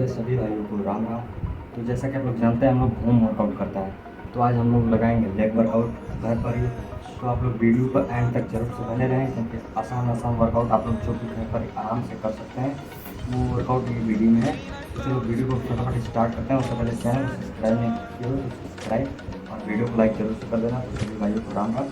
पहले सभी भाइयों को राम राम। तो जैसा कि आप लोग जानते हैं हम लोग होम वर्कआउट करता है, तो आज हम लोग लगाएंगे लेग वर्कआउट घर पर ही। तो आप लोग वीडियो पर एंड तक जरूर से बने रहें, क्योंकि आसान वर्कआउट आप लोग जो भी घर पर आराम से कर सकते हैं वो वर्कआउट ये वीडियो में है। तो चलो वीडियो को फटाफट स्टार्ट करते हैं। उससे पहले चैनल को सब्सक्राइब नहीं किया हो तो सब्सक्राइब और वीडियो को लाइक जरूर से कर देना। तो सभी भाइयों को Ram Ram.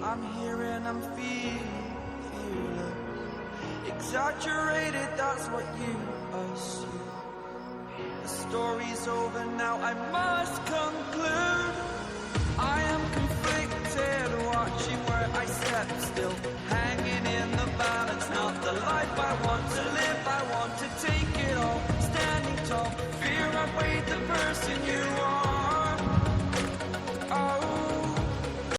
I'm here and I'm feeling exaggerated, that's what you assume. The story's over now, I must conclude. I am conflicted, watching where I step still, hanging in the balance, not the life I want to live. I want to take it all, standing tall, fear I weighed the person you